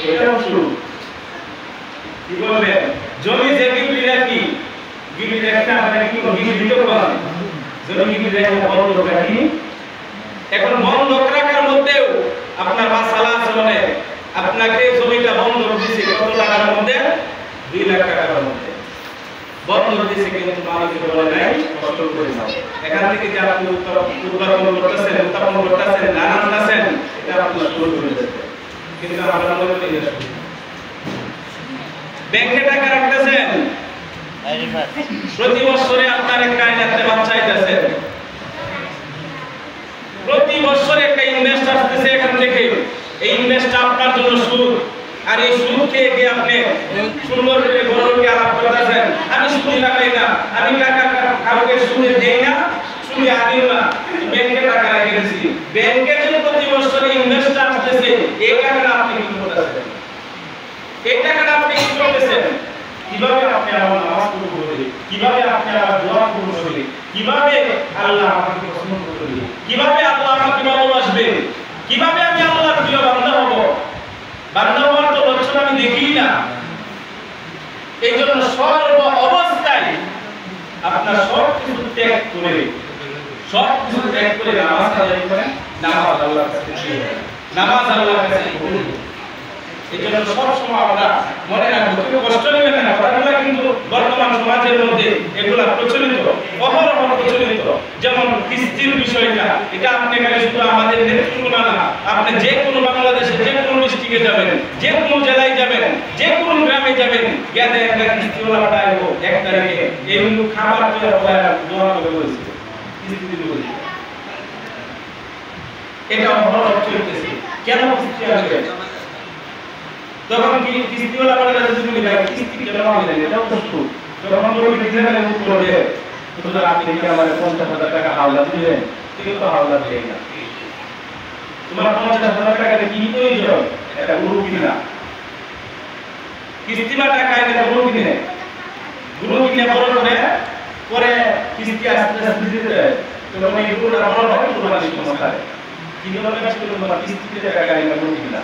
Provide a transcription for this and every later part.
এটাও সুদ। কি বলবেন? জমি যে গিরবি রাখি, গিরবি রাখতে আপনাকে কি গিরবি দিতে পারেন? জমি গিরবি রাখতে বন্ধক রাখি। এখন বন্ধক রাখার মধ্যেও আপনার মাসালা আছে, আপনাকে জমিটা বন্ধক দিছে কত টাকার মধ্যে? 2 লাখ টাকার মধ্যে বন্ধক দিছে, কিন্তু মালিক বলে নাই কষ্ট করে যাও। এখান থেকে যে আপনি উৎপাদন করতেছেন, উৎপাদন করতেছেন, ধান আনতেছেন, এটা আপনি সুদ করে দেবেন। কিন্তু আমরা মনে করি না। ব্যাংকে টাকা রাখতেছেন, প্রতি বছরে আপনার একটা আইনাতে বাচ্চা আইতাছে, প্রতি বছরে একটা ইনভেস্ট আসতেছে এখান থেকে। এই ইনভেস্টটা আপনার জন্য সুদ। আর এই সুদ খেয়ে গিয়ে আপনি সুন্দর করে গরমকে আলাপ করতেছেন, আমি সুদ লাগাই না, আমি টাকা কাউকে সুদে দেই না, সুদে আনিও না, ব্যাংকে টাকা রেখে দিয়েছি। ব্যাংকে যে প্রতি বছরে ইনভেস্ট আসতেছে, এই টাকাটা আপনি কি করতেছেন? এই টাকাটা আপনি কি করতেছেন? কিভাবে আপনি আমার নামাজ পড়ব বলি, কিভাবে আপনি আমার দোয়া করব বলি, কিভাবে আল্লাহ আমাকে পছন্দ করবে, কিভাবে আল্লাহ আমাকে ভালোবাসবে, কিভাবে আমি আল্লাহর প্রিয় বান্দা হব? বান্দা হওয়ার তো লক্ষণ আমি দেখি না। এই জন্য সর্ব অবস্থায় আপনার সব কিছু ত্যাগ করে, সব কিছু ত্যাগ করে নামাজ আদায় করেন। নামাজ আল্লাহর কাছে প্রিয়, নামাজ আল্লাহর কাছে কবুল। এই জন্য সবসময় আমরা মনে রাখবো, কষ্ট নেবেন না। কথাগুলো কিন্তু বর্তমান সমাজের মধ্যে এগুলা প্রচলিত, অহরহ প্রচলিত। যেমন কিস্তির বিষয়টা, এটা আপনি এখানে শুধু আমাদের নেতৃত্ব না, আপনি যে কোনো বাংলাদেশে যে কোনো ডিস্ট্রিক্টে যাবেন, যে কোনো জেলায় যাবেন, যে কোনো গ্রামে যাবেন, গেলে একটা কিস্তিওয়ালা পাইবো 1 তারিখে এইগুলো খাবার দোয়া করে বলছে, কিস্তি দিতে বলছে। এটা অহরহ চলতেছে। কেন কিস্তি আসবে? তখন কি কিস্তিওয়ালা বলে যদি বলি ভাই কিস্তি কেন হবে? এটাও তো সুদ। তখন বলবি কিভাবে উত্তর দেবে? সুতরাং আপনি কি আমার 50,000 টাকা হাওলা দিবেন? কেউ তো হাওলা দেয় না। তোমার 50,000 টাকা দিয়ে কি প্রয়োজন? এটা গরু কিনা, কিস্তি বা টাকা এটা গরু কিনে, গরু কিনে বড় করে পরে কিস্তি আস্তে আস্তে দিতে দেয়। তখন এই গরুটা বড় হয়, তোমার সমস্যা হয়। কিভাবে তোমার কিস্তিতে টাকা এটা গরু কিনা,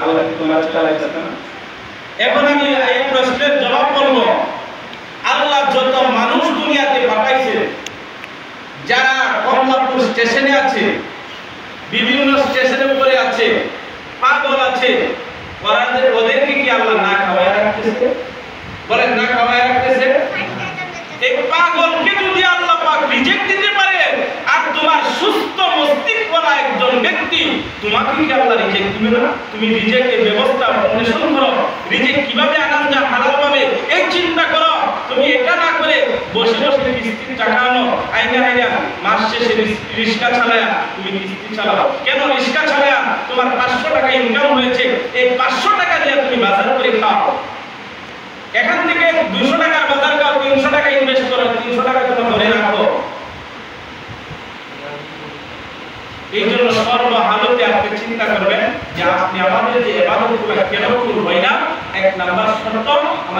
আল্লাহ তোমার চালাইছে না। এখন আমি এই প্রশ্নের জবাব বলবো, আল্লাহ যত মানুষ দুনিয়াতে পাঠাইছে, যারা কমলাপুর স্টেশনে আছে, বিভিন্ন স্টেশনের উপরে আছে, পাগল আছে, ওদেরকে কি আল্লাহ না খাওয়ায় রাখতেছে? বলেন না খাওয়ায় রাখতেছে? এই পাগলকে যদি আল্লাহ পাক রিজেক্ট দিতে পারে, আর তোমার সুস্থ মস্তিষ্কওয়ালা একজন ব্যক্তি, তোমাকে কি আল্লাহ রিজেক্ট দিবে না? তুমি রিজেক্টের ব্যবস্থা অন্বেষণ করো, রিজেক্ট কিভাবে আনান যায় হালাল ভাবে এই চিন্তা করো। তুমি এটা না করে বসে বসে কিস্তির টাকা আনো, আইনা মাস শেষে রিক্সা চালায়া তুমি কিস্তি চালাও। কেন রিক্সা চালায়া তোমার 500 টাকা ইনকাম হয়েছে, এই 500 টাকা দিয়ে তুমি বাজার করে খাও। এখান থেকে 200 টাকার বাজার খাও, 300 টাকা ইনভেস্ট করো, 300 টাকা তুমি ধরে রাখো। এই জন্য সর্বহালতে আপনি চিন্তা করবেন যে আপনি আমাদের যে ইবাদতগুলো কেন করব না। 1 নাম্বার শর্ত